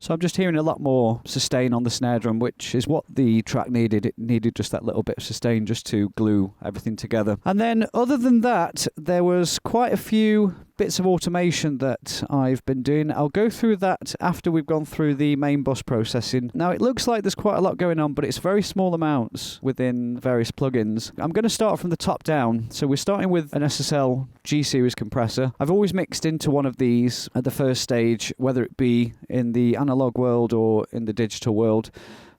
So I'm just hearing a lot more sustain on the snare drum, which is what the track needed. It needed just that little bit of sustain just to glue everything together. And then other than that, there was quite a few bits of automation that I've been doing. I'll go through that after we've gone through the main bus processing. Now it looks like there's quite a lot going on, but it's very small amounts within various plugins. I'm going to start from the top down. So we're starting with an Ssl G-Series compressor. I've always mixed into one of these at the first stage, whether it be in the analog world or in the digital world.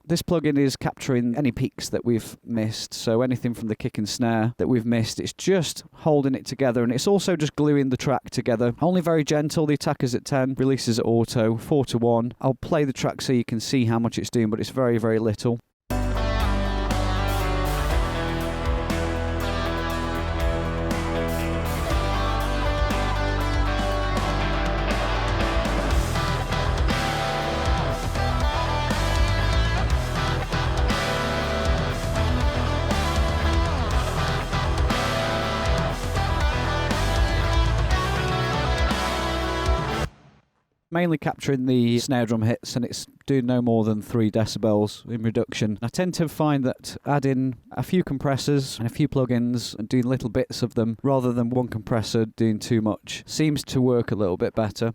This plugin is capturing any peaks that we've missed, so anything from the kick and snare that we've missed, it's just holding it together, and it's also just gluing the track together. Only very gentle, the attack is at 10, releases at auto, 4:1. I'll play the track so you can see how much it's doing, but it's very, very little. Mainly capturing the snare drum hits, and it's doing no more than 3 decibels in reduction. I tend to find that adding a few compressors and a few plugins and doing little bits of them rather than one compressor doing too much seems to work a little bit better.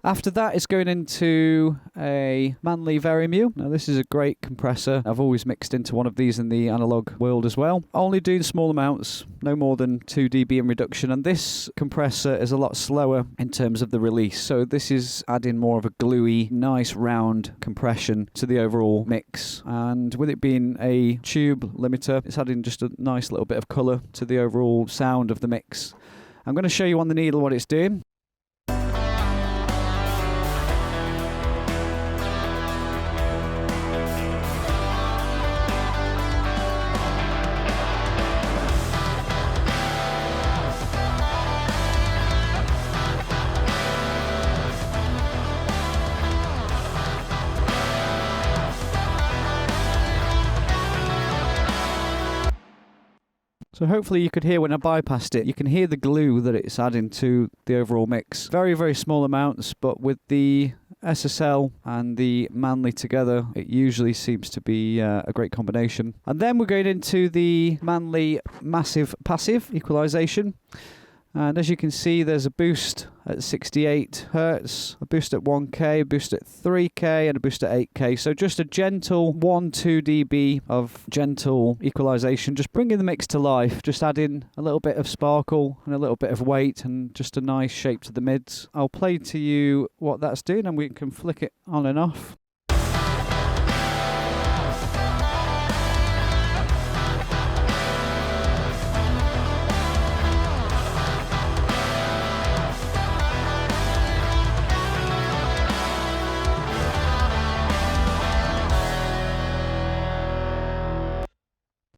After that, it's going into a Manley Verimute. Now, this is a great compressor. I've always mixed into one of these in the analog world as well. Only doing small amounts, no more than 2 dB in reduction. And this compressor is a lot slower in terms of the release. So this is adding more of a gluey, nice round compression to the overall mix. And with it being a tube limiter, it's adding just a nice little bit of colour to the overall sound of the mix. I'm going to show you on the needle what it's doing. So hopefully you could hear when I bypassed it, you can hear the glue that it's adding to the overall mix. Very, very small amounts, but with the SSL and the Manley together, it usually seems to be a great combination. And then we're going into the Manley Massive Passive Equalization. And as you can see, there's a boost at 68 Hertz, a boost at 1K, a boost at 3K, and a boost at 8K. So just a gentle 1-2 dB of gentle equalization, just bringing the mix to life, just adding a little bit of sparkle and a little bit of weight and just a nice shape to the mids. I'll play to you what that's doing and we can flick it on and off.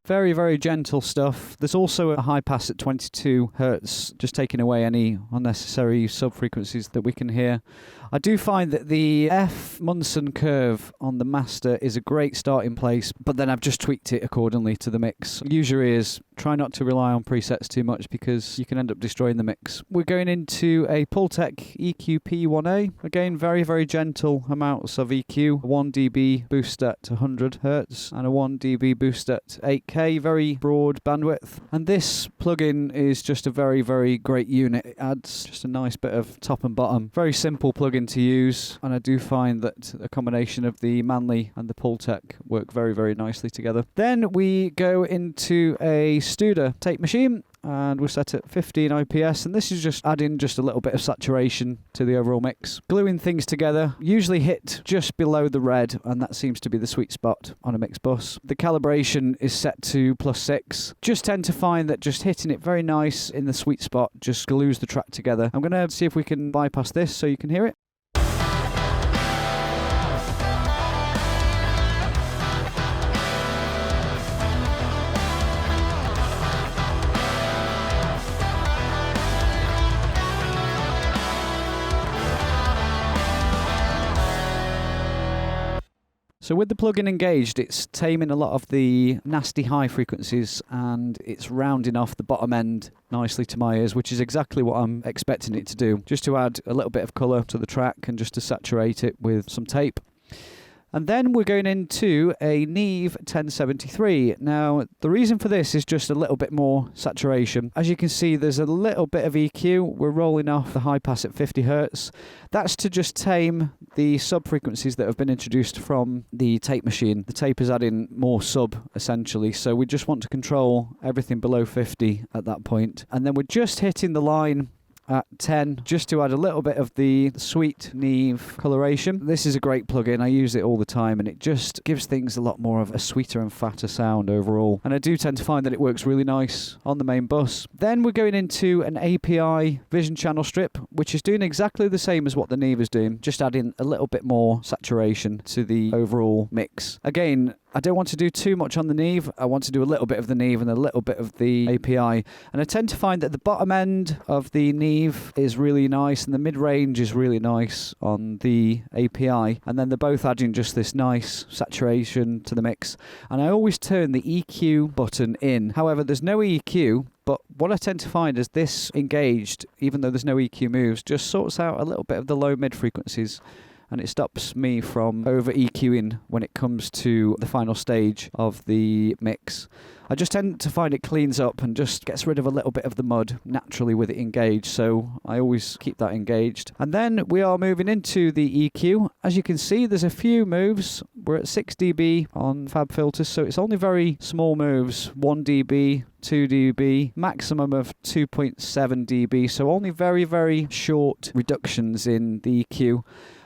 Very, very gentle stuff. There's also a high pass at 22 Hertz, just taking away any unnecessary sub-frequencies that we can hear. I do find that the F Munson curve on the master is a great starting place, but then I've just tweaked it accordingly to the mix. Use your ears. Try not to rely on presets too much because you can end up destroying the mix. We're going into a Pultec EQP1A. Again, very, very gentle amounts of EQ. 1 dB boost at 100 Hertz and a 1 dB boost at 8K. Very broad bandwidth. And this plugin is just a very, very great unit. It adds just a nice bit of top and bottom. Very simple plugin to use. And I do find that a combination of the Manley and the Pultec work very, very nicely together. Then we go into a Studer tape machine. And we're set at 15 IPS, and this is just adding just a little bit of saturation to the overall mix. Gluing things together, usually hit just below the red, and that seems to be the sweet spot on a mix bus. The calibration is set to +6. Just tend to find that just hitting it very nice in the sweet spot just glues the track together. I'm going to see if we can bypass this so you can hear it. So with the plugin engaged, it's taming a lot of the nasty high frequencies and it's rounding off the bottom end nicely to my ears, which is exactly what I'm expecting it to do, just to add a little bit of colour to the track and just to saturate it with some tape. And then we're going into a Neve 1073. Now, the reason for this is just a little bit more saturation. As you can see, there's a little bit of EQ. We're rolling off the high pass at 50 Hz. That's to just tame the sub-frequencies that have been introduced from the tape machine. The tape is adding more sub, essentially. So we just want to control everything below 50 at that point. And then we're just hitting the line at 10 just to add a little bit of the sweet Neve coloration. This is a great plugin. I use it all the time and it just gives things a lot more of a sweeter and fatter sound overall. And I do tend to find that it works really nice on the main bus. Then we're going into an API vision channel strip, which is doing exactly the same as what the Neve is doing, just adding a little bit more saturation to the overall mix. Again, I don't want to do too much on the Neve. I want to do a little bit of the Neve and a little bit of the API. And I tend to find that the bottom end of the Neve is really nice and the mid-range is really nice on the API. And then they're both adding just this nice saturation to the mix. And I always turn the EQ button in. However, there's no EQ. But what I tend to find is this engaged, even though there's no EQ moves, just sorts out a little bit of the low-mid frequencies. And it stops me from over-EQing when it comes to the final stage of the mix. I just tend to find it cleans up and just gets rid of a little bit of the mud naturally with it engaged, so I always keep that engaged. And then we are moving into the EQ. As you can see, there's a few moves. We're at 6 dB on FabFilter, so it's only very small moves, 1 dB, 2 dB, maximum of 2.7 dB, so only very, very short reductions in the EQ.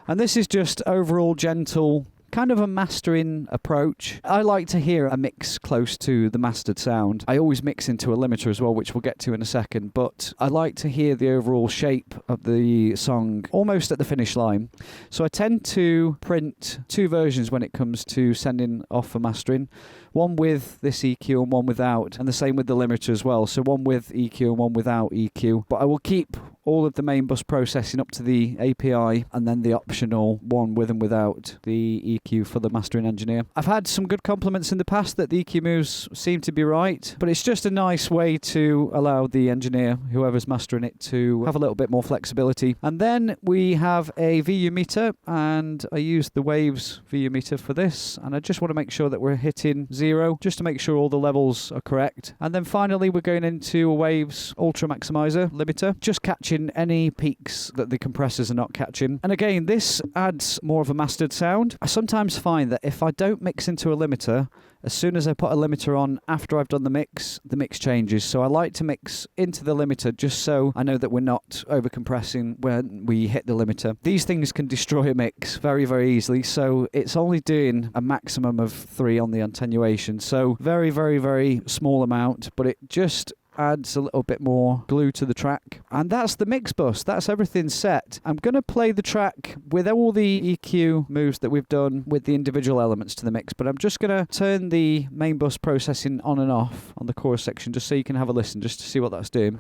And this is just overall gentle, kind of a mastering approach. I like to hear a mix close to the mastered sound. I always mix into a limiter as well, which we'll get to in a second, but I like to hear the overall shape of the song almost at the finish line. So I tend to print two versions when it comes to sending off for mastering. One with this EQ and one without, and the same with the limiter as well. So one with EQ and one without EQ. But I will keep all of the main bus processing up to the API and then the optional one with and without the EQ for the mastering engineer. I've had some good compliments in the past that the EQ moves seem to be right, but it's just a nice way to allow the engineer, whoever's mastering it, to have a little bit more flexibility. And then we have a VU meter, and I use the Waves VU meter for this, and I just want to make sure that we're hitting 0, just to make sure all the levels are correct. And then finally we're going into a Waves Ultra Maximizer limiter, just catching any peaks that the compressors are not catching. And again, this adds more of a mastered sound. I sometimes find that if I don't mix into a limiter, as soon as I put a limiter on after I've done the mix changes. So I like to mix into the limiter just so I know that we're not over compressing when we hit the limiter. These things can destroy a mix very, very easily. So it's only doing a maximum of 3 on the attenuation. So very, very, very small amount, but it just adds a little bit more glue to the track. And that's the mix bus. That's everything set. I'm going to play the track with all the EQ moves that we've done with the individual elements to the mix, but I'm just going to turn the main bus processing on and off on the chorus section just so you can have a listen, just to see what that's doing.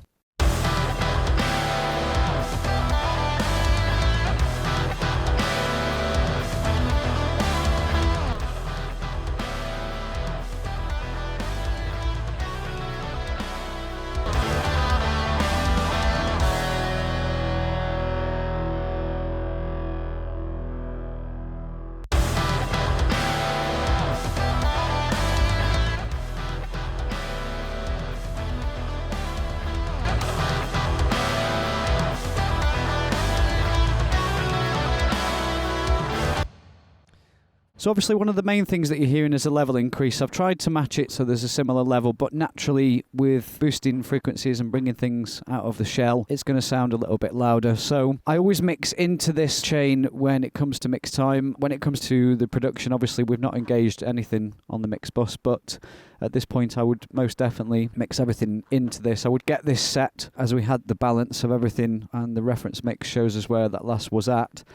So obviously one of the main things that you're hearing is a level increase. I've tried to match it so there's a similar level, but naturally with boosting frequencies and bringing things out of the shell, it's going to sound a little bit louder. So I always mix into this chain when it comes to mix time. When it comes to the production, obviously we've not engaged anything on the mix bus, but at this point I would most definitely mix everything into this. I would get this set as we had the balance of everything, and the reference mix shows us where that last was at.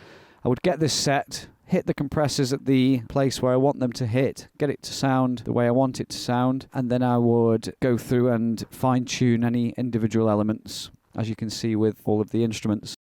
I would get this set, hit the compressors at the place where I want them to hit, get it to sound the way I want it to sound, and then I would go through and fine-tune any individual elements, as you can see with all of the instruments.